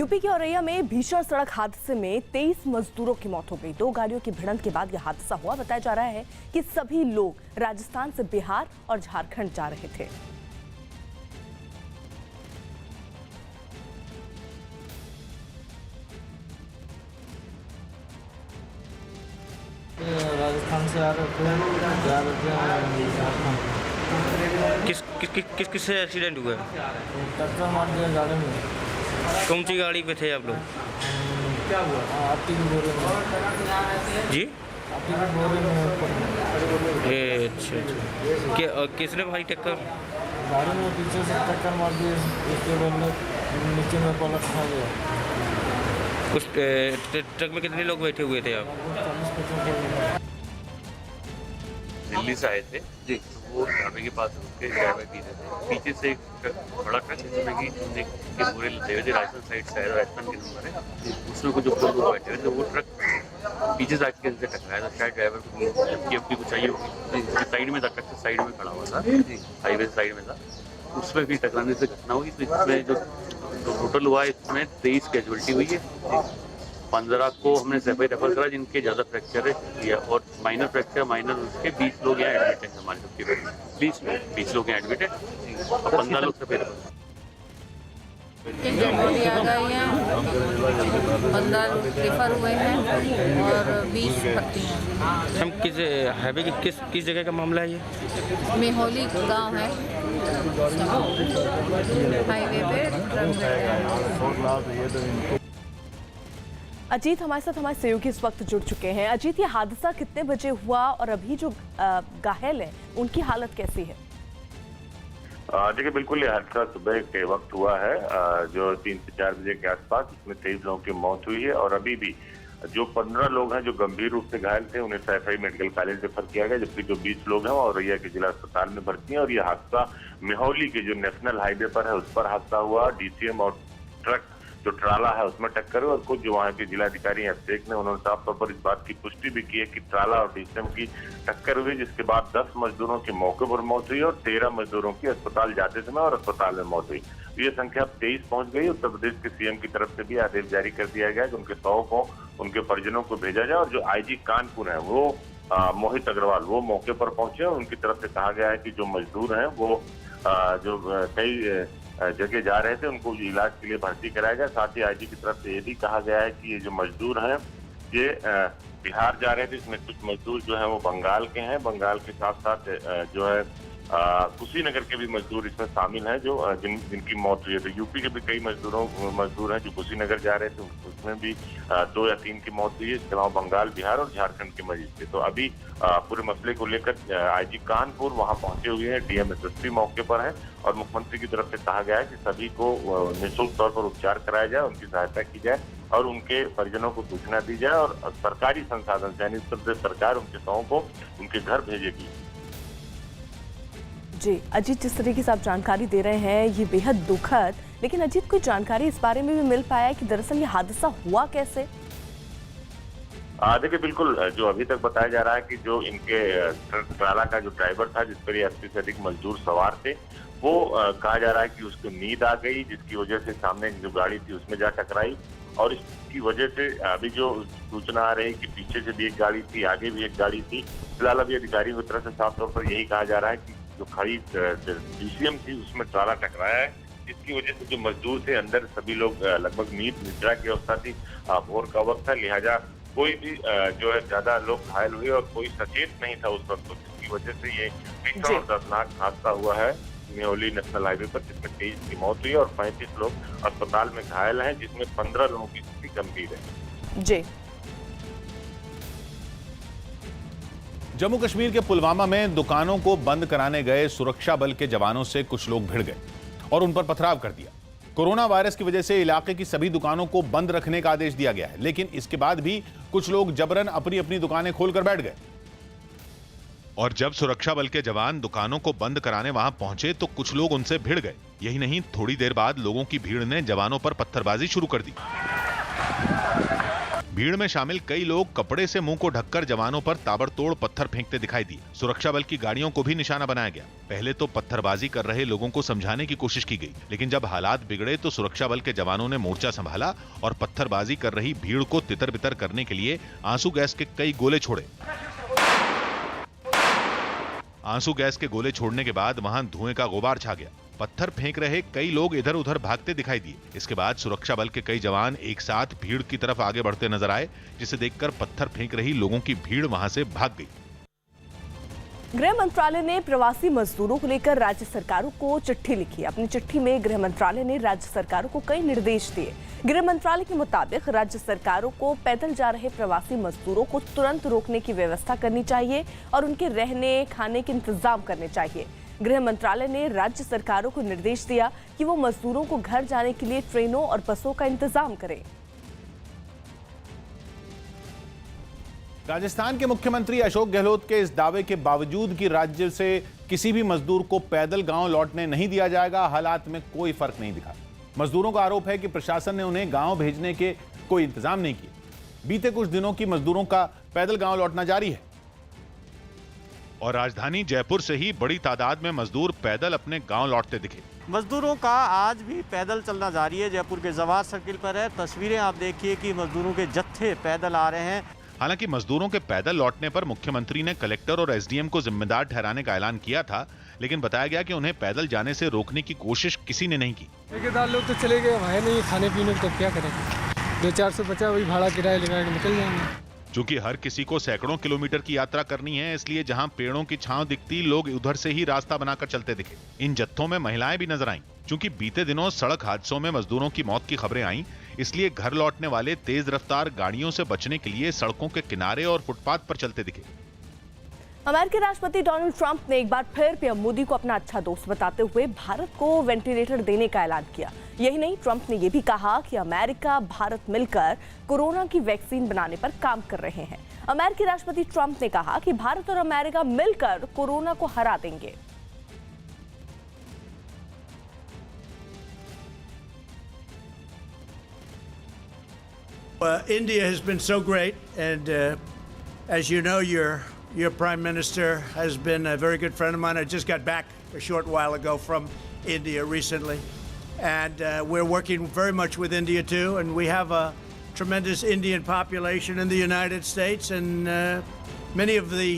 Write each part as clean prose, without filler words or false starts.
UP के औरैया में भीषण सड़क हादसे में 23 मजदूरों की मौत हो गई। 2 गाड़ियों की भिड़ंत के बाद यह हादसा हुआ। बताया जा रहा है कि सभी लोग राजस्थान से बिहार और झारखंड जा रहे थे। राजस्थान से आ रहे थे, जा रहे थे झारखंड। किस से एक्सीडेंट हुआ है? टक्कर मार दिया गाड़ी में। कौन सी गाड़ी पे थे आप लोग? क्या हुआ? आती की बोरे में जी, आती की बोरे में। अच्छा, किसने भाई टक्कर? गाड़ी में पीछे से टक्कर मार दी, उसके बाद नीचे में पलट खा गया। उस ट्रक में कितने लोग बैठे हुए थे आप? 40-50 लोग। दिल्ली से आए थे जी। वो ढाबे के पास रुक के चाय में पीते थे। पीछे से एक बड़ा ट्रक जिसमें कि के पूरे देवजी राजस्थान साइड से आया, राजस्थान के नंबर है, उसमें कुछ जो लोग बैठे थे, वो ट्रक पीछे से आके टकराया था। शायद ड्राइवर को अपनी कुछ चाहिए होगी, साइड में था, ट्रक से साइड में खड़ा हुआ था, हाईवे साइड में था, उसमें भी टकराने से घटना हुई। तो इसमें जो टोटल हुआ है, इसमें 23 कैजुअलिटी हुई है। 15 को हमने सेपरेट रेफर करा, जिनके ज़्यादा फ्रैक्चर है और माइनर फ्रैक्चर, माइनर उसके 20 लोग यहाँ एडमिट हैं हमारे सबके। 20 लोग यहाँ एडमिट हैं और 15 लोग सेपरेट रेफर। 15 रेफर हुए हैं और 20 भर्ती हैं। हम किस हाईवे की किस जगह का मामला है ये? मेहोली गांव है, हाईवे पे ट्रक। अजीत हमारे साथ, हमारे सहयोगी इस वक्त जुड़ चुके हैं। अजीत, ये हादसा कितने बजे हुआ और अभी जो घायल है उनकी हालत कैसी है? देखिए, बिल्कुल ये हादसा सुबह के वक्त हुआ है, जो 3 से 4 बजे के आसपास। इसमें 23 लोगों की मौत हुई है और अभी भी जो 15 लोग हैं जो गंभीर रूप से घायल थे, उन्हें सैफई मेडिकल कॉलेज रेफर किया गया, जबकि जो 20 लोग हैं वो औरैया के जिला अस्पताल में भर्ती हैं। और ये हादसा मेहौली के जो नेशनल हाईवे पर है उस पर हादसा हुआ। डीसीएम और ट्रक जो ट्राला है उसमें टक्कर हुई और कुछ जो वहाँ के जिलाधिकारी अभिषेक ने, उन्होंने साफ तौर पर इस बात की पुष्टि भी की है कि ट्राला और डीसीएम की टक्कर हुई, जिसके बाद 10 मजदूरों की मौके पर मौत हुई और 13 मजदूरों की अस्पताल जाते समय और अस्पताल में मौत हुई। ये संख्या अब 23 पहुंच गई। उत्तर प्रदेश के सीएम की तरफ से भी आदेश जारी कर दिया गया कि उनके शवों को उनके परिजनों को भेजा जाए। और जो आईजी कानपुर है वो मोहित अग्रवाल, वो मौके पर पहुंचे और उनकी तरफ से कहा गया है कि जो मजदूर हैं वो जो कई जगह जा रहे थे, उनको इलाज के लिए भर्ती कराया गया। साथ ही आईजी की तरफ से ये भी कहा गया है कि ये जो मजदूर हैं ये बिहार जा रहे थे। इसमें कुछ मजदूर जो हैं वो बंगाल के हैं। बंगाल के साथ साथ जो है कुशीनगर के भी मजदूर इसमें शामिल हैं, जो जिनकी मौत हुई है। तो यूपी के भी कई मजदूर हैं जो कुशीनगर जा रहे थे, उसमें भी 2 या 3 की मौत हुई है। इसके अलावा बंगाल, बिहार और झारखंड के मरीज थे। तो अभी पूरे मसले को लेकर आईजी कानपुर वहां पहुंचे हुए हैं, डीएम एसएसपी मौके पर है और मुख्यमंत्री की तरफ से कहा गया है कि सभी को निःशुल्क तौर पर उपचार कराया जाए, उनकी सहायता की जाए और उनके परिजनों को सूचना दी जाए और सरकारी संसाधन से, यानी उत्तर प्रदेश सरकार उनके शवों को उनके घर भेजेगी। जी अजीत, जिस तरीके से आप जानकारी दे रहे हैं ये बेहद दुखद, लेकिन अजीत कोई जानकारी इस बारे में भी मिल पाया है कि दरअसल ये हादसा हुआ कैसे? देखिए, बिल्कुल जो अभी तक बताया जा रहा है कि जो इनके ट्राला का जो ड्राइवर था, जिस पर 80 से अधिक मजदूर सवार थे, वो कहा जा रहा है कि उसको नींद आ गई, जिसकी वजह से सामने जो गाड़ी थी उसमें जा टकराई और इसकी वजह से अभी जो सूचना आ रही है कि पीछे से भी एक गाड़ी थी, आगे भी एक गाड़ी थी। फिलहाल अभी अधिकारियों की तरफ से साफ तौर पर यही कहा जा रहा है कि जो खड़ी डीसीएम थी उसमें ट्राला टकराया है, जिसकी वजह से जो मजदूर थे अंदर सभी लोग लगभग निद्रा की अवस्था थी, भोर का वक्त था, लिहाजा कोई भी जो है ज्यादा लोग घायल हुए और कोई सचेत नहीं था उस वक्त, जिसकी वजह से ये भीषण और दर्दनाक हादसा हुआ है मेहौली नेशनल हाईवे पर, जिसमें 23 की मौत हुई और 35 लोग अस्पताल में घायल हैं, जिसमें 15 लोगों की स्थिति गंभीर है। जी। जम्मू कश्मीर के पुलवामा में दुकानों को बंद कराने गए सुरक्षा बल के जवानों से कुछ लोग भिड़ गए और उन पर पथराव कर दिया। कोरोना वायरस की वजह से इलाके की सभी दुकानों को बंद रखने का आदेश दिया गया है, लेकिन इसके बाद भी कुछ लोग जबरन अपनी अपनी दुकानें खोलकर बैठ गए। और जब सुरक्षा बल के जवान दुकानों को बंद कराने वहां पहुंचे तो कुछ लोग उनसे भिड़ गए। यही नहीं, थोड़ी देर बाद लोगों की भीड़ ने जवानों पर पत्थरबाजी शुरू कर दी। भीड़ में शामिल कई लोग कपड़े से मुंह को ढककर जवानों पर ताबड़तोड़ पत्थर फेंकते दिखाई दिए। सुरक्षा बल की गाड़ियों को भी निशाना बनाया गया। पहले तो पत्थरबाजी कर रहे लोगों को समझाने की कोशिश की गई, लेकिन जब हालात बिगड़े तो सुरक्षा बल के जवानों ने मोर्चा संभाला और पत्थरबाजी कर रही भीड़ को तितर-बितर करने के लिए आंसू गैस के कई गोले छोड़े। आंसू गैस के गोले छोड़ने के बाद वहां धुएं का गुबार छा गया। पत्थर फेंक रहे कई लोग इधर उधर भागते दिखाई दिए। इसके बाद सुरक्षा बल के कई जवान एक साथ भीड़ की तरफ आगे बढ़ते नजर आए, जिसे देखकर पत्थर फेंक रही लोगों की भीड़ वहां से भाग गई। गृह मंत्रालय ने प्रवासी मजदूरों को लेकर राज्य सरकारों को चिट्ठी लिखी। अपनी चिट्ठी में गृह मंत्रालय ने राज्य सरकारों को कई निर्देश दिए। गृह मंत्रालय के मुताबिक राज्य सरकारों को पैदल जा रहे प्रवासी मजदूरों को तुरंत रोकने की व्यवस्था करनी चाहिए और उनके रहने खाने के इंतजाम करने चाहिए। गृह मंत्रालय ने राज्य सरकारों को निर्देश दिया कि वो मजदूरों को घर जाने के लिए ट्रेनों और बसों का इंतजाम करें। राजस्थान के मुख्यमंत्री अशोक गहलोत के इस दावे के बावजूद कि राज्य से किसी भी मजदूर को पैदल गांव लौटने नहीं दिया जाएगा, हालात में कोई फर्क नहीं दिखा। मजदूरों का आरोप है कि प्रशासन ने उन्हें गांव भेजने के कोई इंतजाम नहीं किए। बीते कुछ दिनों की मजदूरों का पैदल गांव लौटना जारी है और राजधानी जयपुर से ही बड़ी तादाद में मजदूर पैदल अपने गांव लौटते दिखे। मजदूरों का आज भी पैदल चलना जारी है। जयपुर के जवाहर सर्किल पर है, तस्वीरें आप देखिए कि मजदूरों के जत्थे पैदल आ रहे हैं। हालांकि मजदूरों के पैदल लौटने पर मुख्यमंत्री ने कलेक्टर और एसडीएम को जिम्मेदार ठहराने का ऐलान किया था, लेकिन बताया गया कि उन्हें पैदल जाने से रोकने की कोशिश किसी ने नहीं की। ठेकेदार लोग तो चले गए, है नहीं खाने पीने को, तो क्या करेंगे? 200-400 बचा वही भाड़ा किराया लगा के निकल जाएंगे। चूंकि हर किसी को सैकड़ों किलोमीटर की यात्रा करनी है, इसलिए जहां पेड़ों की छांव दिखती, लोग उधर से ही रास्ता बनाकर चलते दिखे। इन जत्थों में महिलाएं भी नजर आईं। चूंकि बीते दिनों सड़क हादसों में मजदूरों की मौत की खबरें आईं, इसलिए घर लौटने वाले तेज रफ्तार गाड़ियों से बचने के लिए सड़कों के किनारे और फुटपाथ पर चलते दिखे। अमेरिकी राष्ट्रपति डोनाल्ड ट्रंप ने एक बार फिर पीएम मोदी को अपना अच्छा दोस्त बताते हुए भारत को वेंटिलेटर देने का ऐलान किया। यही नहीं, ट्रंप ने यह भी कहा कि अमेरिका भारत मिलकर कोरोना की वैक्सीन बनाने पर काम कर रहे हैं। अमेरिकी राष्ट्रपति ट्रंप ने कहा कि भारत और अमेरिका मिलकर कोरोना को हरा देंगे। India has been so great, and as you know, your Prime Minister has been a very good friend of mine. I just got back a short while ago from India recently, and we're working very much with India too, and we have a tremendous Indian population in the United States, and many of the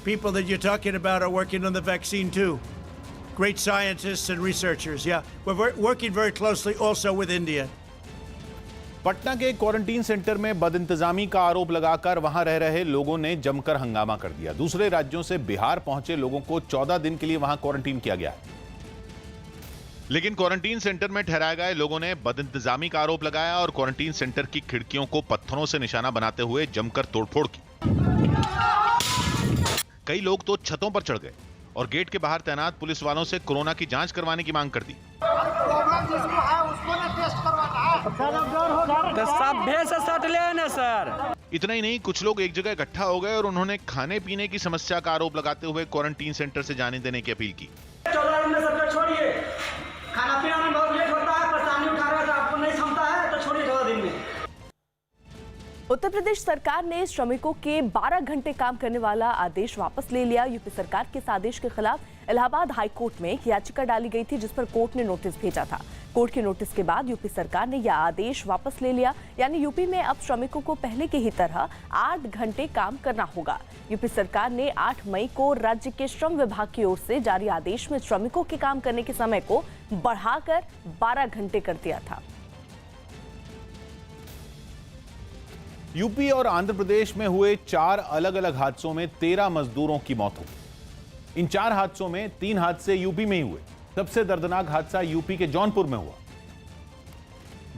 people that you're talking about are working on the vaccine too. Great scientists and researchers. Yeah, we're working very closely also with India. Patna के quarantine centre में बदइंतजामी का आरोप लगाकर वहां रह रहे लोगों ने जमकर हंगामा कर दिया। दूसरे राज्यों से बिहार पहुंचे लोगों को 14 दिन के लिए वहां क्वारंटीन किया गया है। लेकिन क्वारंटीन सेंटर में ठहराए गए लोगों ने बदइंतजामी का आरोप लगाया और क्वारंटीन सेंटर की खिड़कियों को पत्थरों से निशाना बनाते हुए जमकर तोड़फोड़ की। कई लोग तो छतों पर चढ़ गए और गेट के बाहर तैनात पुलिस वालों से कोरोना की जांच करवाने की मांग कर दी। इतना ही नहीं, कुछ लोग एक जगह इकट्ठा हो गए और उन्होंने खाने पीने की समस्या का आरोप लगाते हुए क्वारंटीन सेंटर से जाने देने की अपील की। खाना पीना में बहुत लेट होता है, परेशानी उठा रहे हैं, आपको नहीं क्षमता है तो छोड़िए 2 दिन में। उत्तर प्रदेश सरकार ने श्रमिकों के 12 घंटे काम करने वाला आदेश वापस ले लिया। यूपी सरकार के इस आदेश के खिलाफ इलाहाबाद हाई कोर्ट में एक याचिका डाली गई थी, जिस पर कोर्ट ने नोटिस भेजा था। कोर्ट के नोटिस के बाद यूपी सरकार ने यह आदेश वापस ले लिया। यानी यूपी में अब श्रमिकों को पहले की ही तरह 8 घंटे काम करना होगा। यूपी सरकार ने 8 मई को राज्य के श्रम विभाग की ओर से जारी आदेश में श्रमिकों के काम करने के समय को बढ़ाकर 12 घंटे कर दिया था। यूपी और आंध्र प्रदेश में हुए 4 अलग अलग हादसों में 13 मजदूरों की मौत हो गई। इन 4 हादसों में 3 हादसे यूपी में ही हुए। सबसे दर्दनाक हादसा यूपी के जौनपुर में हुआ,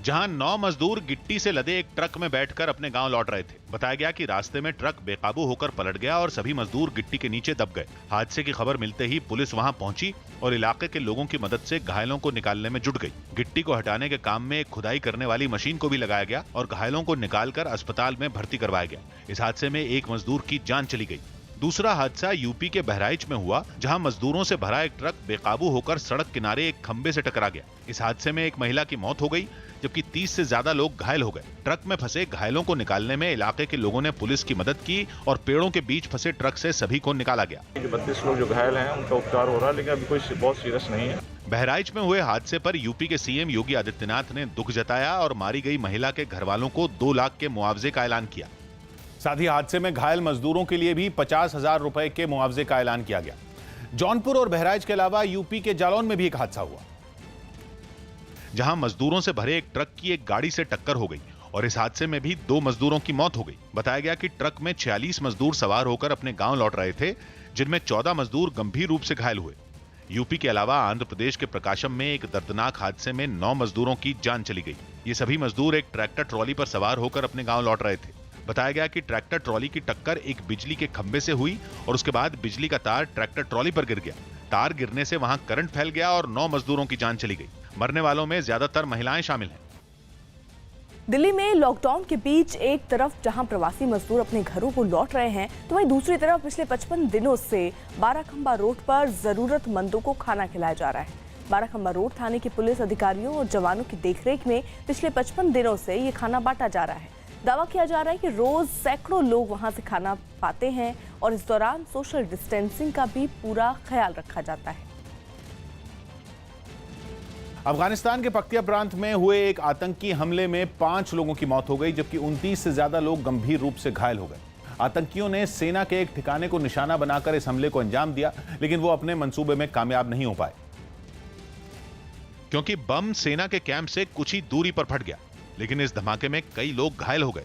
जहां 9 मजदूर गिट्टी से लदे एक ट्रक में बैठकर अपने गांव लौट रहे थे। बताया गया कि रास्ते में ट्रक बेकाबू होकर पलट गया और सभी मजदूर गिट्टी के नीचे दब गए। हादसे की खबर मिलते ही पुलिस वहां पहुंची और इलाके के लोगों की मदद से घायलों को निकालने में जुट गई। गिट्टी को हटाने के काम में एक खुदाई करने वाली मशीन को भी लगाया गया और घायलों को निकालकर अस्पताल में भर्ती करवाया गया। इस हादसे में एक मजदूर की जान चली गई। दूसरा हादसा यूपी के बहराइच में हुआ, जहां मजदूरों से भरा एक ट्रक बेकाबू होकर सड़क किनारे एक खंबे से टकरा गया। इस हादसे में एक महिला की मौत हो गई, जबकि 30 से ज्यादा लोग घायल हो गए। ट्रक में फंसे घायलों को निकालने में इलाके के लोगों ने पुलिस की मदद की और पेड़ों के बीच फंसे ट्रक से सभी को निकाला गया। 32 लोग जो घायल हैं उनका उपचार हो रहा है, लेकिन अभी कोई बहुत सीरियस नहीं है। बहराइच में हुए हादसे पर यूपी के सीएम योगी आदित्यनाथ ने दुख जताया और मारी गई महिला के घर वालों को 2 लाख के मुआवजे का ऐलान किया। साथ ही हादसे में घायल मजदूरों के लिए भी 50,000 रुपए के मुआवजे का ऐलान किया गया। जौनपुर और बहराइच के अलावा यूपी के जालौन में भी एक हादसा हुआ, जहां मजदूरों से भरे एक ट्रक की एक गाड़ी से टक्कर हो गई और इस हादसे में भी 2 मजदूरों की मौत हो गई। बताया गया कि ट्रक में 46 मजदूर सवार होकर अपने गांव लौट रहे थे, जिनमें 14 मजदूर गंभीर रूप से घायल हुए। यूपी के अलावा आंध्र प्रदेश के प्रकाशम में एक दर्दनाक हादसे में 9 मजदूरों की जान चली गई। ये सभी मजदूर एक ट्रैक्टर ट्रॉली पर सवार होकर अपने गांव लौट रहे थे। बताया गया कि ट्रैक्टर ट्रॉली की टक्कर एक बिजली के खंभे से हुई और उसके बाद बिजली का तार ट्रैक्टर ट्रॉली पर गिर गया। तार गिरने से वहां करंट फैल गया और 9 मजदूरों की जान चली गई। मरने वालों में ज्यादातर महिलाएं शामिल हैं। दिल्ली में लॉकडाउन के बीच एक तरफ जहां प्रवासी मजदूर अपने घरों को लौट रहे हैं, तो वहीं दूसरी तरफ पिछले 55 दिनों से बाराखंबा रोड पर जरूरतमंदों को खाना खिलाया जा रहा है। बाराखंबा रोड थाने के पुलिस अधिकारियों और जवानों की देखरेख में पिछले 55 दिनों से ये खाना बांटा जा रहा है। दावा किया जा रहा है कि रोज सैकड़ों लोग वहां से खाना पाते हैं और इस दौरान सोशल डिस्टेंसिंग का भी पूरा ख्याल रखा जाता है। अफगानिस्तान के पख्तिया प्रांत में हुए एक आतंकी हमले में 5 लोगों की मौत हो गई, जबकि 29 से ज्यादा लोग गंभीर रूप से घायल हो गए। आतंकियों ने सेना के एक ठिकाने को निशाना बनाकर इस हमले को अंजाम दिया, लेकिन वो अपने मंसूबे में कामयाब नहीं हो पाए, क्योंकि बम सेना के कैंप से कुछ ही दूरी पर फट गया। लेकिन इस धमाके में कई लोग घायल हो गए,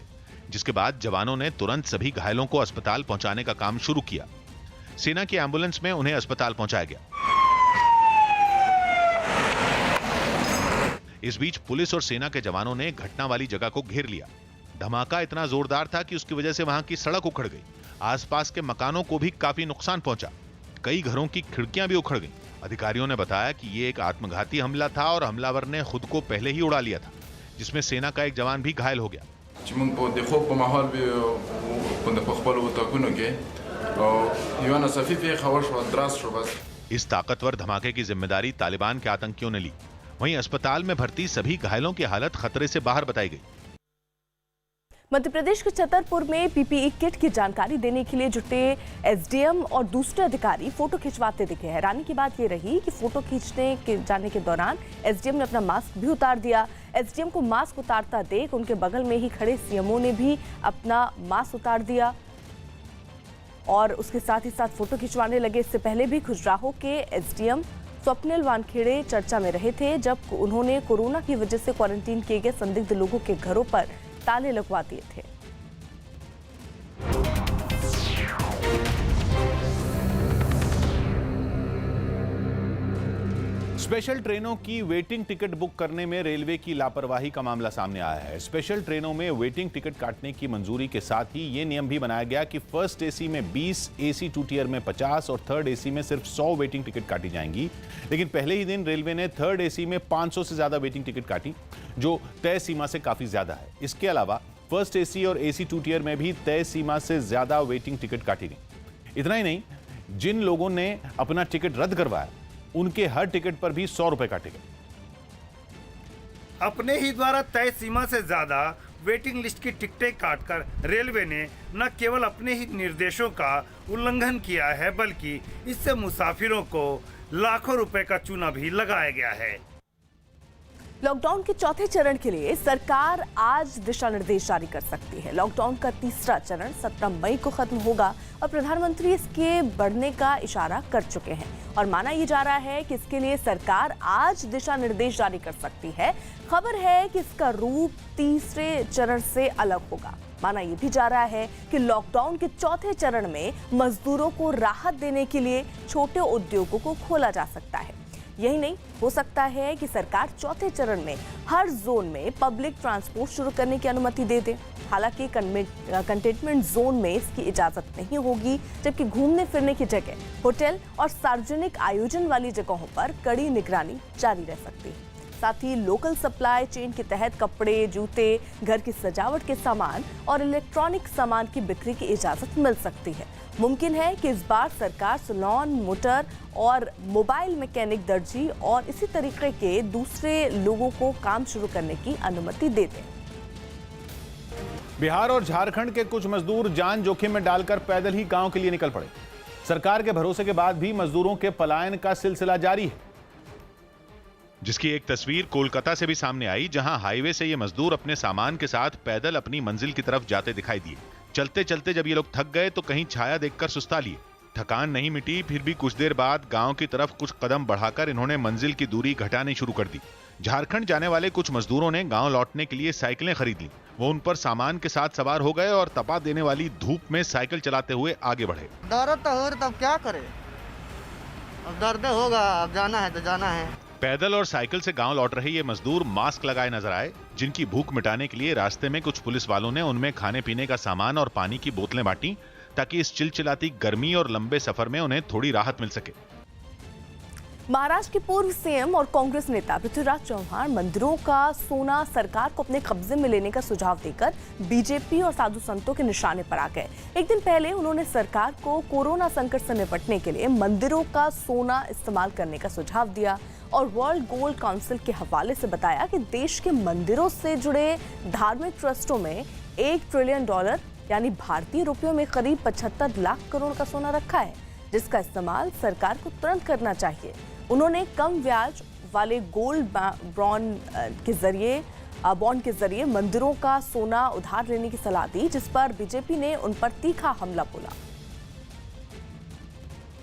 जिसके बाद जवानों ने तुरंत सभी घायलों को अस्पताल पहुंचाने का काम शुरू किया। सेना की एम्बुलेंस में उन्हें अस्पताल पहुंचाया गया। इस बीच पुलिस और सेना के जवानों ने घटना वाली जगह को घेर लिया। धमाका इतना जोरदार था कि उसकी वजह से वहां की सड़क उखड़ गई। आसपास के मकानों को भी काफी नुकसान पहुंचा। कई घरों की खिड़कियां भी उखड़ गईं। अधिकारियों ने बताया कि ये एक आत्मघाती हमला था और हमलावर ने खुद को पहले ही उड़ा लिया था, जिसमें सेना का एक जवान भी घायल हो गया। इस ताकतवर धमाके की जिम्मेदारी तालिबान के आतंकियों ने ली। वहीं अस्पताल में भर्ती सभी घायलों की हालत खतरे से बाहर बताई गई। मध्य प्रदेश के छतरपुर में पीपीई किट की जानकारी देने के लिए जुटे एसडीएम और दूसरे अधिकारी फोटो खिंचवाते दिखे। हैरानी की बात ये रही कि फोटो खींचने के जाने के दौरान एसडीएम ने अपना मास्क भी उतार दिया। एसडीएम को मास्क उतारता देख उनके बगल में ही खड़े सीएमओ ने भी अपना मास्क उतार दिया और उसके साथ ही साथ फोटो खिंचवाने लगे। इससे पहले भी खजुराहो के एसडीएम स्वप्निल वानखेड़े चर्चा में रहे थे, जब उन्होंने कोरोना की वजह से क्वारंटीन किए गए संदिग्ध लोगों के घरों पर ताले लगवा दिए थे। स्पेशल ट्रेनों की वेटिंग टिकट बुक करने में रेलवे की लापरवाही का मामला सामने आया है। स्पेशल ट्रेनों में वेटिंग टिकट काटने की मंजूरी के साथ ही ये नियम भी बनाया गया कि फर्स्ट एसी में 20, एसी 2 टियर में 50 और थर्ड एसी में सिर्फ 100 वेटिंग टिकट काटी जाएंगी। लेकिन पहले ही दिन रेलवे ने थर्ड एसी में 500 से ज्यादा वेटिंग टिकट काटी, जो तय सीमा से काफी ज्यादा है। इसके अलावा फर्स्ट एसी और एसी 2 टियर में भी तय सीमा से ज्यादा वेटिंग टिकट काटी गई। इतना ही नहीं, जिन लोगों ने अपना टिकट रद्द करवाया उनके हर टिकट पर भी 100 रुपए काटे गए। अपने ही द्वारा तय सीमा से ज्यादा वेटिंग लिस्ट की टिकटें काटकर रेलवे ने न केवल अपने ही निर्देशों का उल्लंघन किया है, बल्कि इससे मुसाफिरों को लाखों रुपए का चूना भी लगाया गया है। लॉकडाउन के चौथे चरण के लिए सरकार आज दिशा निर्देश जारी कर सकती है। लॉकडाउन का तीसरा चरण 17 मई को खत्म होगा और प्रधानमंत्री इसके बढ़ने का इशारा कर चुके हैं और माना यह जा रहा है कि इसके लिए सरकार आज दिशा निर्देश जारी कर सकती है। खबर है कि इसका रूप तीसरे चरण से अलग होगा। माना यह भी जा रहा है कि लॉकडाउन के चौथे चरण में मजदूरों को राहत देने के लिए छोटे उद्योगों को खोला जा सकता है। यही नहीं, हो सकता है कि सरकार चौथे चरण में हर जोन में पब्लिक ट्रांसपोर्ट शुरू करने की अनुमति दे दे। हालांकि कंटेनमेंट जोन में इसकी इजाजत नहीं होगी, जबकि घूमने फिरने की जगह, होटल और सार्वजनिक आयोजन वाली जगहों पर कड़ी निगरानी जारी रह सकती है। साथ ही लोकल सप्लाई चेन के तहत कपड़े, जूते, घर की सजावट के सामान और इलेक्ट्रॉनिक सामान की बिक्री की इजाजत मिल सकती है। मुमकिन है कि इस बार सरकार सैलून, मोटर और मोबाइल मैकेनिक, दर्जी और इसी तरीके के दूसरे लोगों को काम शुरू करने की अनुमति दे दे। बिहार और झारखंड के कुछ मजदूर जान जोखिम में डालकर पैदल ही गांव के लिए निकल पड़े। सरकार के भरोसे के बाद भी मजदूरों के पलायन का सिलसिला जारी है, जिसकी एक तस्वीर कोलकाता से भी सामने आई, जहां हाईवे से ये मजदूर अपने सामान के साथ पैदल अपनी मंजिल की तरफ जाते दिखाई दिए। चलते चलते जब ये लोग थक गए तो कहीं छाया देखकर सुस्ता लिए। थकान नहीं मिटी, फिर भी कुछ देर बाद गांव की तरफ कुछ कदम बढ़ाकर इन्होंने मंजिल की दूरी घटानी शुरू कर दी। झारखंड जाने वाले कुछ मजदूरों ने गांव लौटने के लिए साइकिलें खरीद ली। वो उन पर सामान के साथ सवार हो गए और तपा देने वाली धूप में साइकिल चलाते हुए आगे बढ़े। दर्द तो हो रहा, तब क्या करे, अब दर्द होगा, अब जाना है तो जाना है। पैदल और साइकिल से गांव लौट रहे ये मजदूर मास्क लगाए नजर आए, जिनकी भूख मिटाने के लिए रास्ते में कुछ पुलिस वालों ने उनमें खाने पीने का सामान और पानी की बोतलें बांटी, ताकि इस चिलचिलाती गर्मी और लंबे सफर में उन्हें थोड़ी राहत मिल सके। महाराष्ट्र के पूर्व सीएम और कांग्रेस नेता पृथ्वीराज चौहान मंदिरों का सोना सरकार को अपने कब्जे में लेने का सुझाव देकर बीजेपी और साधु संतों के निशाने पर आ गए। एक दिन पहले उन्होंने सरकार को कोरोना संकट से निपटने के लिए मंदिरों का सोना इस्तेमाल करने का सुझाव दिया और वर्ल्ड गोल्ड काउंसिल के हवाले से बताया कि देश के मंदिरों से जुड़े धार्मिक ट्रस्टों में $1 ट्रिलियन यानी भारतीय रुपयों में करीब 75 लाख करोड़ का सोना रखा है, जिसका इस्तेमाल सरकार को तुरंत करना चाहिए। उन्होंने कम ब्याज वाले गोल्ड बॉन्ड के जरिए मंदिरों का सोना उधार लेने की सलाह दी, जिस पर बीजेपी ने उन पर तीखा हमला बोला।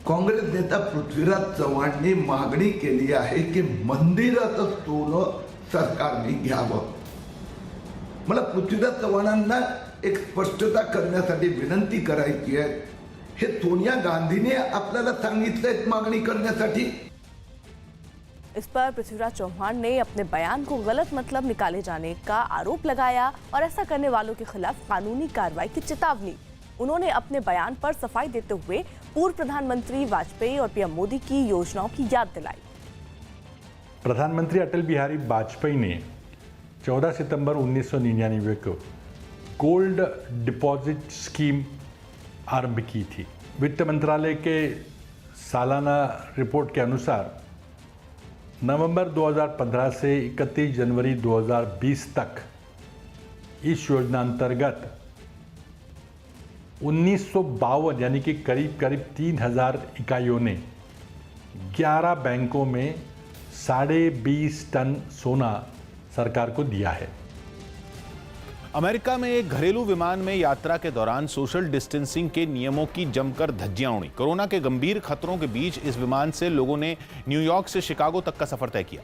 काँग्रेस नेता पृथ्वीराज चव्हाणांनी मागणी केली आहे की मंदिराचं सोनं सरकारने घ्यावं। मला पृथ्वीराज चव्हाणांना एक स्पष्टता करण्यासाठी विनंती करायची आहे। हे सोनिया गांधीने आपल्याला सांगितलंय मागणी करण्यासाठी। इस पर पृथ्वीराज चौहान ने अपने बयान को गलत मतलब निकाले जाने का आरोप लगाया और ऐसा करने वालों के खिलाफ कानूनी कार्रवाई की चेतावनी। उन्होंने अपने बयान पर सफाई देते हुए पूर्व प्रधानमंत्री वाजपेयी और पीएम मोदी की योजनाओं की याद दिलाई। प्रधानमंत्री अटल बिहारी वाजपेयी ने 14 सितंबर 1999 को गोल्ड डिपॉजिट स्कीम आरंभ की थी। वित्त मंत्रालय के सालाना रिपोर्ट के अनुसार नवंबर 2015 से 31 जनवरी 2020 तक इस योजना अंतर्गत 1952 यानी कि करीब 3000 इकाइयों ने 11 बैंकों में 20.5 टन सोना सरकार को दिया है। अमेरिका में एक घरेलू विमान में यात्रा के दौरान सोशल डिस्टेंसिंग के नियमों की जमकर धज्जियां उड़ी। कोरोना के गंभीर खतरों के बीच इस विमान से लोगों ने न्यूयॉर्क से शिकागो तक का सफर तय किया,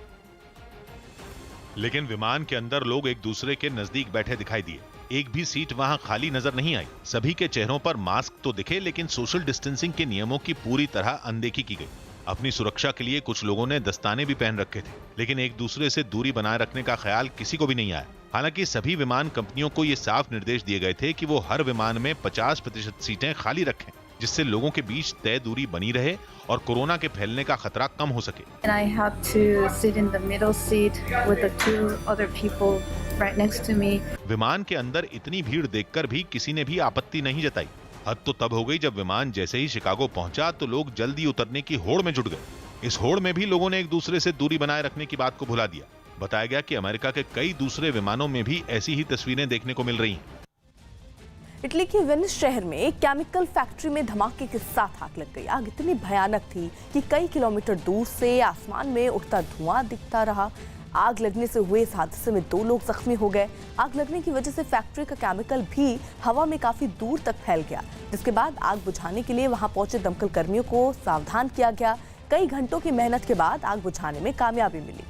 लेकिन विमान के अंदर लोग एक दूसरे के नजदीक बैठे दिखाई दिए। एक भी सीट वहां खाली नजर नहीं आई। सभी के चेहरों पर मास्क तो दिखे, लेकिन सोशल डिस्टेंसिंग के नियमों की पूरी तरह अनदेखी की गई। अपनी सुरक्षा के लिए कुछ लोगों ने दस्ताने भी पहन रखे थे, लेकिन एक दूसरे से दूरी बनाए रखने का ख्याल किसी को भी नहीं आया। हालांकि सभी विमान कंपनियों को ये साफ निर्देश दिए गए थे कि वो हर विमान में 50% सीटें खाली रखें, जिससे लोगों के बीच तय दूरी बनी रहे और कोरोना के फैलने का खतरा कम हो सके। And I had to sit in the middle seat with the 2 other people right next to me. विमान के अंदर इतनी भीड़ देखकर भी किसी ने भी आपत्ति नहीं जताई। हद तो तब हो गई जब विमान जैसे ही शिकागो पहुंचा तो लोग जल्दी उतरने की होड़ में जुट गए। इस होड़ में भी लोगों ने एक दूसरे से दूरी बनाए रखने की बात को भुला दिया। बताया गया कि अमेरिका के कई दूसरे विमानों में भी ऐसी ही तस्वीरें देखने को मिल रही हैं। इटली के वेनिस शहर में एक केमिकल फैक्ट्री में धमाके के साथ आग लग गई। आग इतनी भयानक थी कि कई किलोमीटर दूर से आसमान में उठता धुआं दिखता रहा। आग लगने से हुए इस हादसे में 2 लोग जख्मी हो गए। आग लगने की वजह से फैक्ट्री का केमिकल भी हवा में काफी दूर तक फैल गया, जिसके बाद आग बुझाने के लिए वहां पहुंचे दमकल कर्मियों को सावधान किया गया। कई घंटों की मेहनत के बाद आग बुझाने में कामयाबी मिली।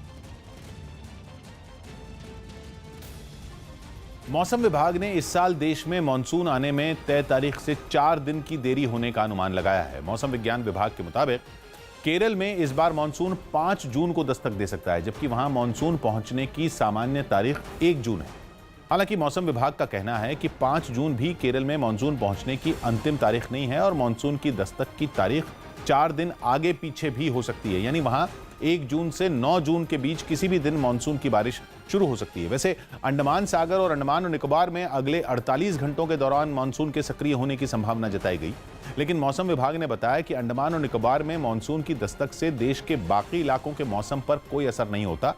मौसम विभाग ने इस साल देश में मानसून आने में तय तारीख से 4 दिन की देरी होने का अनुमान लगाया है। मौसम विज्ञान विभाग के मुताबिक केरल में इस बार मानसून 5 जून को दस्तक दे सकता है, जबकि वहां मानसून पहुंचने की सामान्य तारीख 1 जून है। हालांकि मौसम विभाग का कहना है कि 5 जून भी केरल में मानसून पहुंचने की अंतिम तारीख नहीं है और मानसून की दस्तक की तारीख 4 दिन आगे पीछे भी हो सकती है, यानी वहां 1 जून से 9 जून के बीच किसी भी दिन मानसून की बारिश शुरू हो सकती है। वैसे अंडमान सागर और अंडमान और निकोबार में अगले 48 घंटों के दौरान मानसून के सक्रिय होने की संभावना जताई गई, लेकिन मौसम विभाग ने बताया कि अंडमान और निकोबार में मानसून की दस्तक से देश के बाकी इलाकों के मौसम पर कोई असर नहीं होता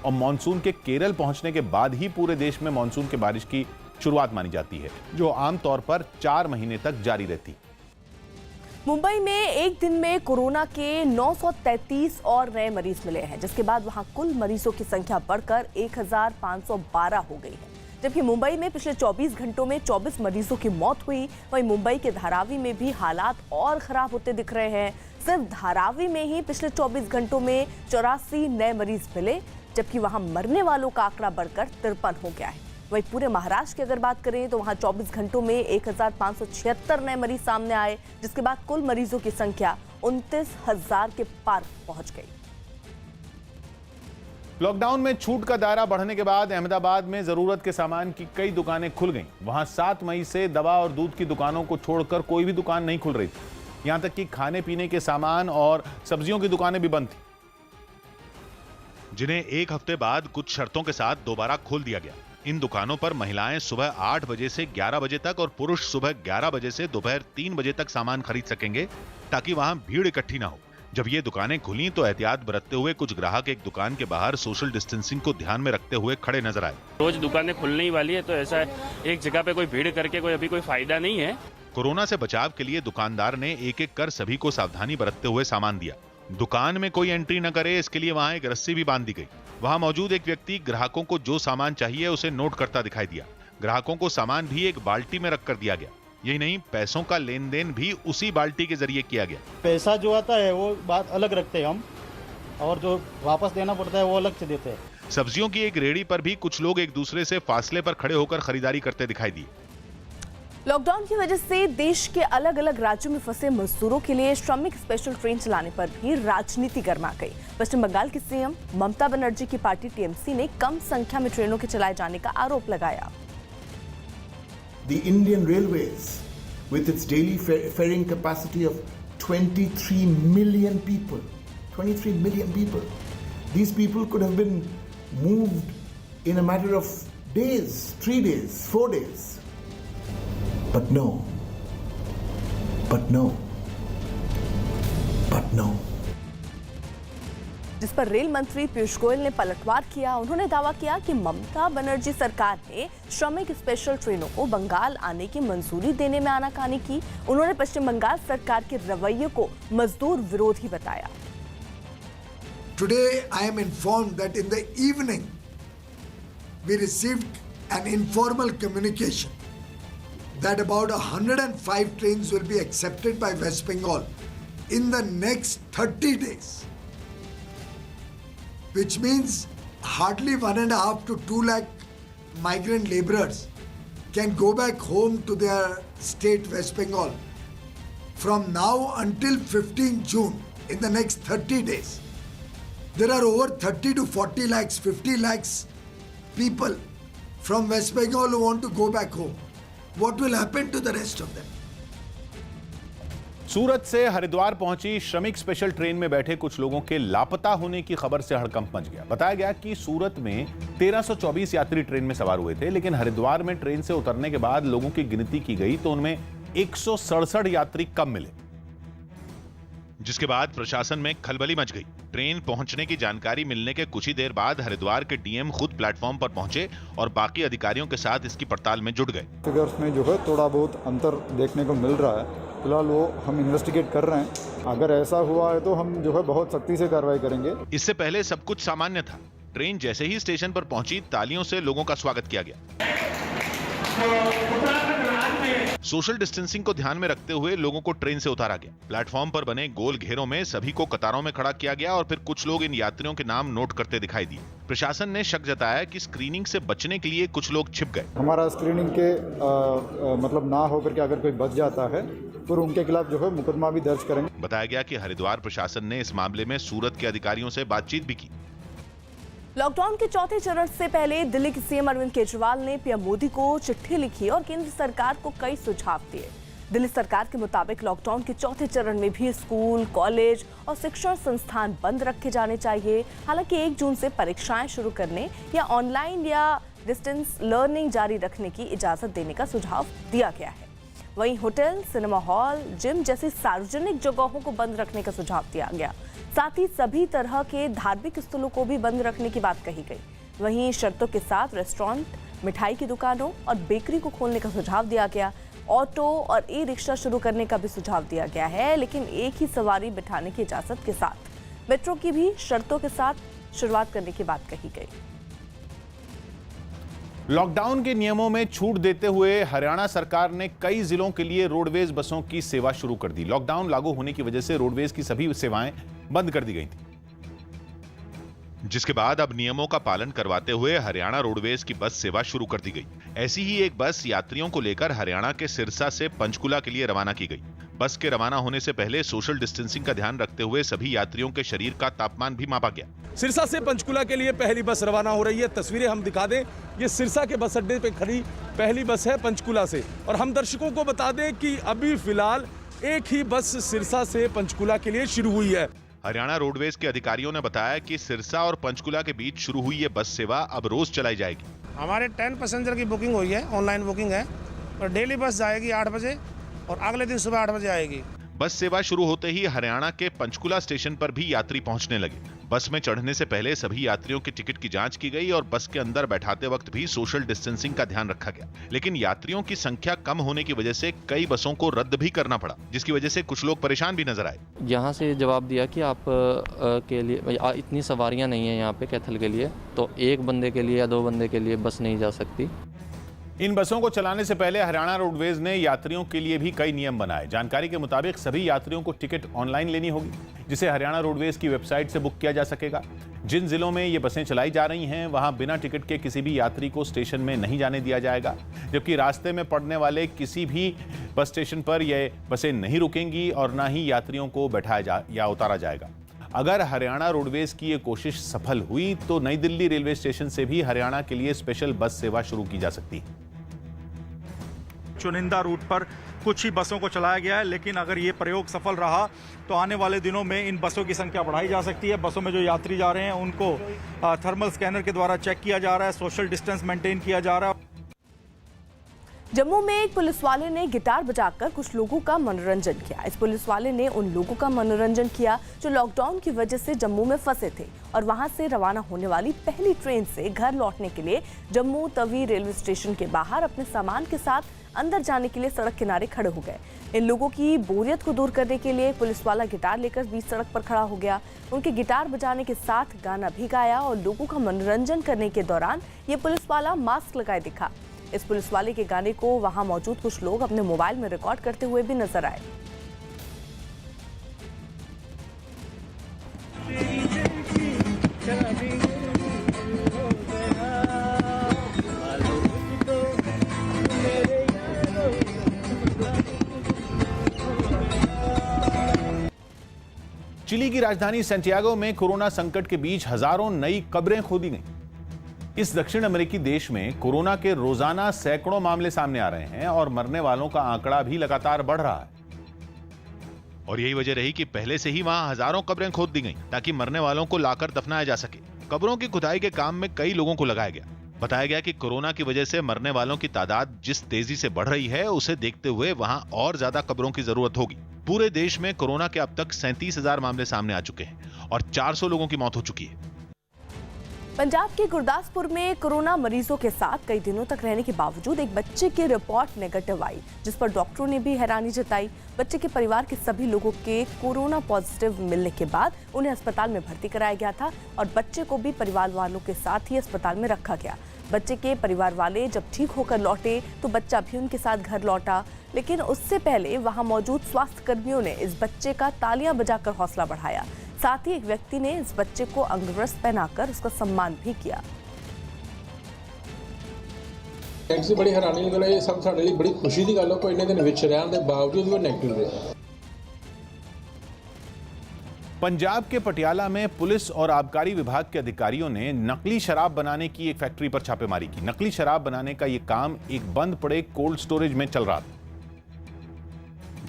और मानसून के केरल पहुंचने के बाद ही पूरे देश में मानसून की बारिश की शुरुआत मानी जाती है, जो आमतौर पर 4 महीने तक जारी रहती। मुंबई में एक दिन में कोरोना के 933 और नए मरीज मिले हैं, जिसके बाद वहां कुल मरीजों की संख्या बढ़कर 1512 हो गई है। जबकि मुंबई में पिछले 24 घंटों में 24 मरीजों की मौत हुई। वहीं मुंबई के धारावी में भी हालात और खराब होते दिख रहे हैं। सिर्फ धारावी में ही पिछले 24 घंटों में 84 नए मरीज मिले, जबकि वहां मरने वालों का आंकड़ा बढ़कर 53 हो गया है। वहीं पूरे महाराष्ट्र की अगर बात करें तो वहां 24 घंटों में 1576 नए मरीज सामने आए, जिसके बाद कुल मरीजों की संख्या 29,000 के पार पहुंच गई। लॉकडाउन में छूट का दायरा बढ़ने के बाद अहमदाबाद में जरूरत के सामान की कई दुकानें खुल गईं। वहां 7 मई से दवा और दूध की दुकानों को छोड़कर कोई भी दुकान नहीं खुल रही थी। यहां तक कि खाने पीने के सामान और सब्जियों की दुकानें भी बंद थी, जिन्हें एक हफ्ते बाद कुछ शर्तों के साथ दोबारा खोल दिया गया। इन दुकानों पर महिलाएं सुबह 8 बजे से 11 बजे तक और पुरुष सुबह 11 बजे से दोपहर 3 बजे तक सामान खरीद सकेंगे, ताकि वहां भीड़ इकट्ठी ना हो। जब ये दुकानें खुली तो एहतियात बरतते हुए कुछ ग्राहक एक दुकान के बाहर सोशल डिस्टेंसिंग को ध्यान में रखते हुए खड़े नजर आए। रोज दुकानें खुलने ही वाली है, तो ऐसा एक जगह पे कोई भीड़ करके कोई अभी कोई फायदा नहीं है। कोरोना से बचाव के लिए दुकानदार ने एक एक कर सभी को सावधानी बरतते हुए सामान दिया। दुकान में कोई एंट्री न करे, इसके लिए वहां एक रस्सी भी बांध दी गई। वहां मौजूद एक व्यक्ति ग्राहकों को जो सामान चाहिए उसे नोट करता दिखाई दिया। ग्राहकों को सामान भी एक बाल्टी में रख कर दिया गया। यही नहीं, पैसों का लेन देन भी उसी बाल्टी के जरिए किया गया। पैसा जो आता है वो बात अलग रखते हैं हम, और जो वापस देना पड़ता है वो अलग से देते हैं। सब्जियों की एक रेहड़ी पर भी कुछ लोग एक दूसरे से फासले पर खड़े होकर खरीदारी करते दिखाई दिए। लॉकडाउन की वजह से देश के अलग अलग राज्यों में फंसे मजदूरों के लिए श्रमिक स्पेशल ट्रेन चलाने पर भी राजनीति गर्मा गई। पश्चिम बंगाल की सीएम ममता बनर्जी की पार्टी टीएमसी ने कम संख्या में ट्रेनों के चलाए जाने का आरोप लगाया। The Indian Railways, with its daily ferrying capacity of 23 million people, these people could have been moved in a matter of days, 3 days, 4 days. But no. जिस पर रेल मंत्री पीयूष गोयल ने पलटवार किया। उन्होंने दावा किया कि ममता बनर्जी सरकार ने श्रमिक स्पेशल ट्रेनों को बंगाल आने की मंजूरी देने में आनाकानी की। उन्होंने पश्चिम बंगाल सरकार के रवैये को मजदूर विरोधी बताया। Today I am informed that in the evening we received an informal communication that about 105 trains will be accepted by West Bengal in the next 30 days, which means hardly 1.5 to 2 lakh migrant laborers can go back home to their state West Bengal from now until 15 June in the next 30 days. There are over 30 to 40 lakhs, 50 lakhs people from West Bengal who want to go back home. What will happen to the rest of them? सूरत से हरिद्वार पहुंची श्रमिक special train में बैठे कुछ लोगों के लापता होने की खबर से हड़कंप मच गया। बताया गया कि सूरत में 1324 यात्री ट्रेन में सवार हुए थे, लेकिन हरिद्वार में ट्रेन से उतरने के बाद लोगों की गिनती की गई तो उनमें 167 यात्री कम मिले, जिसके बाद प्रशासन में खलबली मच गई। ट्रेन पहुंचने की जानकारी मिलने के कुछ ही देर बाद हरिद्वार के डीएम खुद प्लेटफॉर्म पर पहुंचे और बाकी अधिकारियों के साथ इसकी पड़ताल में जुट गए। फिगर्स में जो है थोड़ा बहुत अंतर देखने को मिल रहा है। फिलहाल वो हम इन्वेस्टिगेट कर रहे हैं। अगर ऐसा हुआ है तो हम जो है बहुत सख्ती से कार्रवाई करेंगे। इससे पहले सब कुछ सामान्य था। ट्रेन जैसे ही स्टेशन पर पहुंची, तालियों से लोगों का स्वागत किया गया। सोशल डिस्टेंसिंग को ध्यान में रखते हुए लोगों को ट्रेन से उतारा गया। प्लेटफॉर्म पर बने गोल घेरों में सभी को कतारों में खड़ा किया गया और फिर कुछ लोग इन यात्रियों के नाम नोट करते दिखाई दिए। प्रशासन ने शक जताया कि स्क्रीनिंग से बचने के लिए कुछ लोग छिप गए। हमारा स्क्रीनिंग के मतलब ना होकर के अगर कोई बच जाता है तो उनके खिलाफ जो है मुकदमा भी दर्ज करेंगे। बताया गया कि हरिद्वार प्रशासन ने इस मामले में सूरत के अधिकारियों से बातचीत भी की। लॉकडाउन के चौथे चरण से पहले दिल्ली के सीएम अरविंद केजरीवाल ने पीएम मोदी को चिट्ठी लिखी और केंद्र सरकार को कई सुझाव दिए। दिल्ली सरकार के मुताबिक लॉकडाउन के चौथे चरण में भी स्कूल, कॉलेज और शिक्षण संस्थान बंद रखे जाने चाहिए। हालांकि 1 जून से परीक्षाएं शुरू करने या ऑनलाइन या डिस्टेंस लर्निंग जारी रखने की इजाजत देने का सुझाव दिया गया है। वहीं होटल, सिनेमा हॉल, जिम जैसी सार्वजनिक जगहों को बंद रखने का सुझाव दिया गया। साथ ही सभी तरह के धार्मिक स्थलों को भी बंद रखने की बात कही गई। वहीं शर्तों के साथ रेस्टोरेंट, मिठाई की दुकानों और बेकरी को खोलने का सुझाव दिया गया। ऑटो और ई रिक्शा शुरू करने का भी सुझाव दिया गया है, लेकिन एक ही सवारी बिठाने की इजाजत के साथ। मेट्रो की भी शर्तों के साथ शुरुआत करने की बात कही गई। लॉकडाउन के नियमों में छूट देते हुए हरियाणा सरकार ने कई जिलों के लिए रोडवेज बसों की सेवा शुरू कर दी। लॉकडाउन लागू होने की वजह से रोडवेज की सभी सेवाएं बंद कर दी गई थी, जिसके बाद अब नियमों का पालन करवाते हुए हरियाणा रोडवेज की बस सेवा शुरू कर दी गई। ऐसी ही एक बस यात्रियों को लेकर हरियाणा के सिरसा से पंचकुला के लिए रवाना की गई। बस के रवाना होने से पहले सोशल डिस्टेंसिंग का ध्यान रखते हुए सभी यात्रियों के शरीर का तापमान भी मापा गया। सिरसा से पंचकुला के लिए पहली बस रवाना हो रही है। तस्वीरें हम दिखा दें, ये सिरसा के बस अड्डे पे खड़ी पहली बस है पंचकुला से। और हम दर्शकों को बता दें कि अभी फिलहाल एक ही बस सिरसा से पंचकुला के लिए शुरू हुई है। हरियाणा रोडवेज के अधिकारियों ने बताया कि सिरसा और पंचकुला के बीच शुरू हुई ये बस सेवा अब रोज चलाई जाएगी। हमारे 10 पैसेंजर की बुकिंग हुई है, ऑनलाइन बुकिंग है और डेली बस जाएगी 8 बजे और अगले दिन सुबह 8 बजे आएगी। बस सेवा शुरू होते ही हरियाणा के पंचकुला स्टेशन पर भी यात्री पहुंचने लगे। बस में चढ़ने से पहले सभी यात्रियों के टिकट की जांच की गई और बस के अंदर बैठाते वक्त भी सोशल डिस्टेंसिंग का ध्यान रखा गया। लेकिन यात्रियों की संख्या कम होने की वजह से कई बसों को रद्द भी करना पड़ा, जिसकी वजह से कुछ लोग परेशान भी नजर आए। यहाँ से जवाब दिया कि आप के लिए इतनी सवारियाँ नहीं है यहाँ पे कैथल के लिए, तो 1 बंदे के लिए या 2 बंदे के लिए बस नहीं जा सकती। इन बसों को चलाने से पहले हरियाणा रोडवेज ने यात्रियों के लिए भी कई नियम बनाए। जानकारी के मुताबिक सभी यात्रियों को टिकट ऑनलाइन लेनी होगी, जिसे हरियाणा रोडवेज की वेबसाइट से बुक किया जा सकेगा। जिन जिलों में ये बसें चलाई जा रही हैं, वहां बिना टिकट के किसी भी यात्री को स्टेशन में नहीं जाने दिया जाएगा, जबकि रास्ते में पड़ने वाले किसी भी बस स्टेशन पर ये बसें नहीं रुकेंगी और न ही यात्रियों को बैठाया या उतारा जाएगा। अगर हरियाणा रोडवेज की ये कोशिश सफल हुई तो नई दिल्ली रेलवे स्टेशन से भी हरियाणा के लिए स्पेशल बस सेवा शुरू की जा सकती है। चुनिंदा रूट पर कुछ ही बसों को चलाया गया है, लेकिन अगर ये प्रयोग सफल रहा तो आने वाले दिनों में इन बसों की संख्या बढ़ाई जा सकती है। बसों में जो यात्री जा रहे हैं उनको थर्मल स्कैनर के द्वारा चेक किया जा रहा है, सोशल डिस्टेंस मेंटेन किया जा रहा है। जम्मू में एक पुलिस वाले ने गिटार बजाकर कुछ लोगों का मनोरंजन किया। इस पुलिस वाले ने उन लोगों का मनोरंजन किया जो लॉकडाउन की वजह से जम्मू में फंसे थे और वहां से रवाना होने वाली पहली ट्रेन से घर लौटने के लिए जम्मू तवी रेलवे स्टेशन के बाहर अपने सामान के साथ अंदर जाने के लिए सड़क किनारे खड़े हो गए। इन लोगों की बोरियत को दूर करने के लिए पुलिस वाला गिटार लेकर बीच सड़क पर खड़ा हो गया। उनके गिटार बजाने के साथ गाना भी गाया और लोगों का मनोरंजन करने के दौरान ये पुलिस वाला मास्क लगाए दिखा। इस पुलिस वाले के गाने को वहां मौजूद कुछ लोग अपने मोबाइल में रिकॉर्ड करते हुए भी नजर आए। चिली की राजधानी सैंटियागो में कोरोना संकट के बीच हजारों नई कब्रें खोदी गईं। इस दक्षिण अमेरिकी देश में कोरोना के रोजाना सैकड़ों मामले सामने आ रहे हैं और मरने वालों का आंकड़ा भी लगातार बढ़ रहा है। और यही वजह रही कि पहले से ही वहां हजारों कब्रें खोद दी गईं ताकि मरने वालों को लाकर दफनाया जा सके। कब्रों की खुदाई के काम में कई लोगों को लगाया गया। बताया गया कि कोरोना की वजह से मरने वालों की तादाद जिस तेजी से बढ़ रही है, उसे देखते हुए वहां और ज्यादा कब्रों की जरूरत होगी। पूरे देश में कोरोना के अब तक 37,000 मामले सामने आ चुके हैं और 400 लोगों की मौत हो चुकी है। पंजाब के गुरदासपुर में कोरोना मरीजों के साथ कई दिनों तक रहने के बावजूद एक बच्चे की रिपोर्ट नेगेटिव आई, जिस पर डॉक्टरों ने भी हैरानी जताई। बच्चे के परिवार के सभी लोगों के कोरोना पॉजिटिव मिलने के बाद उन्हें अस्पताल में भर्ती कराया गया था और बच्चे को भी परिवार वालों के साथ ही अस्पताल में रखा गया। बच्चे के परिवार वाले जब ठीक होकर लौटे तो बच्चा भी उनके साथ घर लौटा, लेकिन उससे पहले वहां मौजूद स्वास्थ्य कर्मियों ने इस बच्चे का तालियां बजाकर हौसला बढ़ाया। साथ ही एक व्यक्ति ने इस बच्चे को अंगवस्त्र पहनाकर उसका सम्मान भी किया। बड़ी हैरानी लग रही है, सब साडे लिए बड़ी खुशी की गल है। कोई इन्ने दिन विच रहने के बावजूद वो नेगेटिव रहे। पंजाब के पटियाला में पुलिस और आबकारी विभाग के अधिकारियों ने नकली शराब बनाने की एक फैक्ट्री पर छापेमारी की। नकली शराब बनाने का यह काम एक बंद पड़े कोल्ड स्टोरेज में चल रहा था।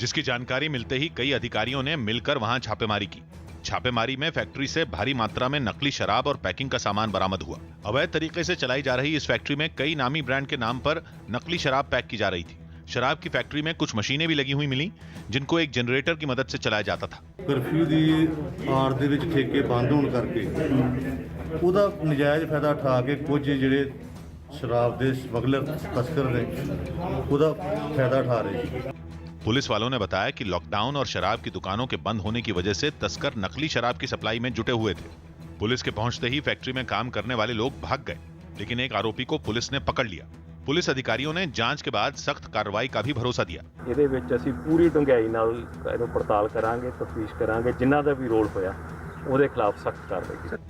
जिसकी जानकारी मिलते ही कई अधिकारियों ने मिलकर वहां छापेमारी की। छापेमारी में फैक्ट्री से भारी मात्रा में नकली शराब और पैकिंग का सामान बरामद हुआ। अवैध तरीके से चलाई जा रही इस फैक्ट्री में कई नामी ब्रांड के नाम पर नकली शराब पैक की जा रही थी। शराब की फैक्ट्री में कुछ मशीनें भी लगी हुई मिली, जिनको एक जनरेटर की मदद से चलाया जाता था। कर्फ्यू ਦੀ ਆੜ ਦੇ ਵਿੱਚ ਠੇਕੇ ਬੰਦ ਹੋਣ ਕਰਕੇ ਉਹਦਾ ਨਜਾਇਜ਼ ਫਾਇਦਾ ਉਠਾ ਕੇ ਕੁਝ ਜਿਹੜੇ ਸ਼ਰਾਬ ਦੇ ਸਮਗਲਰ ਤਸਕਰ ਨੇ ਉਹਦਾ ਫਾਇਦਾ ਉਠਾ ਰਹੇ ਸੀ। पुलिस वालों ने बताया कि लॉकडाउन और शराब की दुकानों के बंद होने की वजह से तस्कर नकली शराब की सप्लाई में जुटे हुए थे। पुलिस के पहुंचते ही फैक्ट्री में काम करने वाले लोग भाग गए, लेकिन एक आरोपी को पुलिस ने पकड़ लिया। पुलिस अधिकारियों ने जांच के बाद सख्त कार्रवाई का भी भरोसा दिया। ਇਹਦੇ ਵਿੱਚ ਅਸੀਂ ਪੂਰੀ ਡੂੰਘਾਈ ਨਾਲ ਇਹਨੂੰ ਪੜਤਾਲ ਕਰਾਂਗੇ, ਤਫਤੀਸ਼ ਕਰਾਂਗੇ, ਜਿਨ੍ਹਾਂ ਦਾ ਵੀ ਰੋਲ ਹੋਇਆ ਉਹਦੇ ਖਿਲਾਫ ਸਖਤ ਕਾਰਵਾਈ।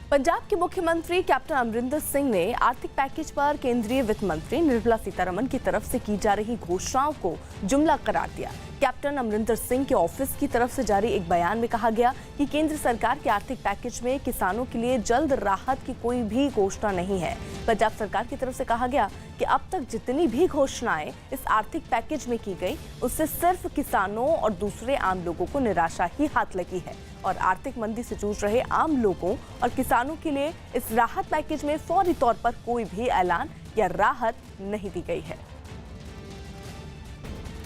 पंजाब के मुख्यमंत्री कैप्टन अमरिंदर सिंह ने आर्थिक पैकेज पर केंद्रीय वित्त मंत्री निर्मला सीतारमण की तरफ से की जा रही घोषणाओं को जुमला करार दिया। कैप्टन अमरिंदर सिंह के ऑफिस की तरफ से जारी एक बयान में कहा गया कि केंद्र सरकार के आर्थिक पैकेज में किसानों के लिए जल्द राहत की कोई भी घोषणा नहीं है। पंजाब सरकार की तरफ से कहा गया कि अब तक जितनी भी घोषणाएं इस आर्थिक पैकेज में की गई, उससे सिर्फ किसानों और दूसरे आम लोगों को निराशा ही हाथ लगी है और आर्थिक मंदी से जूझ रहे आम लोगों और किसानों के लिए इस राहत पैकेज में फौरी तौर पर कोई भी ऐलान या राहत नहीं दी गई है।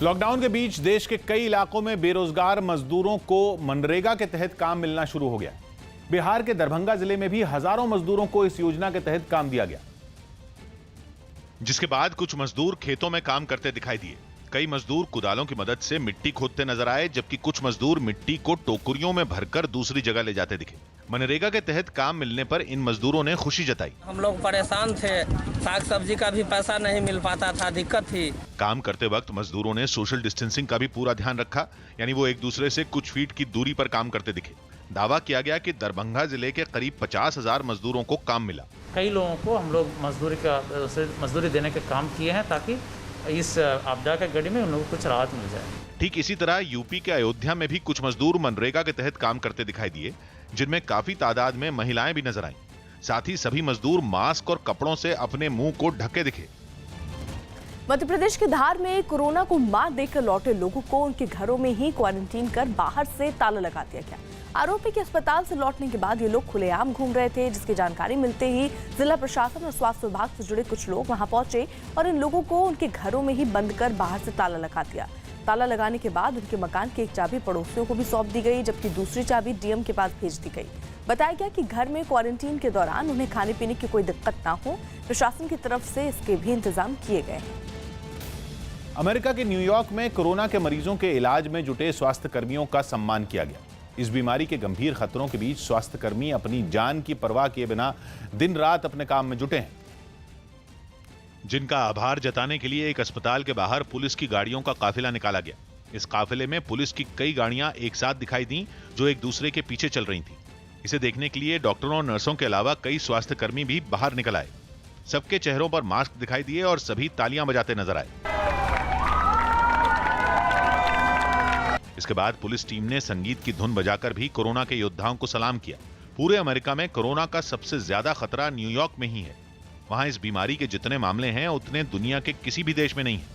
लॉकडाउन के बीच देश के कई इलाकों में बेरोजगार मजदूरों को मनरेगा के तहत काम मिलना शुरू हो गया। बिहार के दरभंगा जिले में भी हजारों मजदूरों को इस योजना के तहत काम दिया गया, जिसके बाद कुछ मजदूर खेतों में काम करते दिखाई दिए। कई मजदूर कुदालों की मदद से मिट्टी खोदते नजर आए, जबकि कुछ मजदूर मिट्टी को टोकरियों में भरकर दूसरी जगह ले जाते दिखे। मनरेगा के तहत काम मिलने पर इन मजदूरों ने खुशी जताई। हम लोग परेशान थे, साग सब्जी का भी पैसा नहीं मिल पाता था, दिक्कत थी। काम करते वक्त मजदूरों ने सोशल डिस्टेंसिंग का भी पूरा ध्यान रखा, यानी वो एक दूसरे से कुछ फीट की दूरी पर काम करते दिखे। दावा किया गया कि दरभंगा जिले के करीब 50,000 मजदूरों को काम मिला। कई लोगों को हम लोग मजदूरी देने के काम किए हैं ताकि इस आपदा के घड़ी में उन लोगों को कुछ राहत मिल जाए। ठीक इसी तरह यूपी के अयोध्या में भी कुछ मजदूर मनरेगा के तहत काम करते दिखाई दिए, जिनमें काफी तादाद में महिलाएं भी नजर आईं। साथ ही सभी मजदूर मास्क और कपड़ों से अपने मुंह को ढके दिखे। मध्य प्रदेश के धार में कोरोना को मात देकर लौटे लोगों को उनके घरों में ही क्वारंटीन कर बाहर से ताला लगा दिया गया। आरोपी के अस्पताल से लौटने के बाद ये लोग खुलेआम घूम रहे थे, जिसकी जानकारी मिलते ही जिला प्रशासन और स्वास्थ्य विभाग से जुड़े कुछ लोग वहां पहुंचे और इन लोगों को उनके घरों में ही बंद कर बाहर से ताला लगा दिया। ताला लगाने के बाद उनके मकान की एक चाबी पड़ोसियों को भी सौंप दी गई, जबकि दूसरी चाबी डीएम के पास भेज दी गई। बताया गया कि घर में क्वारंटीन के दौरान उन्हें खाने पीने की कोई दिक्कत ना हो, प्रशासन की तरफ से इसके भी इंतजाम किए गए हैं। अमेरिका के न्यूयॉर्क में कोरोना के मरीजों के इलाज में जुटे स्वास्थ्य कर्मियों का सम्मान किया गया। इस बीमारी के गंभीर खतरों के बीच स्वास्थ्यकर्मी अपनी जान की परवाह किए बिना दिन रात अपने काम में जुटे हैं, जिनका आभार जताने के लिए एक अस्पताल के बाहर पुलिस की गाड़ियों का काफिला निकाला गया। इस काफिले में पुलिस की कई गाड़ियां एक साथ दिखाई दी, जो एक दूसरे के पीछे चल रही थी। इसे देखने के लिए डॉक्टरों और नर्सों के अलावा कई स्वास्थ्यकर्मी भी बाहर निकल आए। सबके चेहरों पर मास्क दिखाई दिए और सभी तालियां बजाते नजर आए। इसके बाद पुलिस टीम ने संगीत की धुन बजाकर भी कोरोना के योद्धाओं को सलाम किया। पूरे अमेरिका में कोरोना का सबसे ज्यादा खतरा न्यूयॉर्क में ही है। वहां इस बीमारी के जितने मामले हैं उतने दुनिया के किसी भी देश में नहीं है।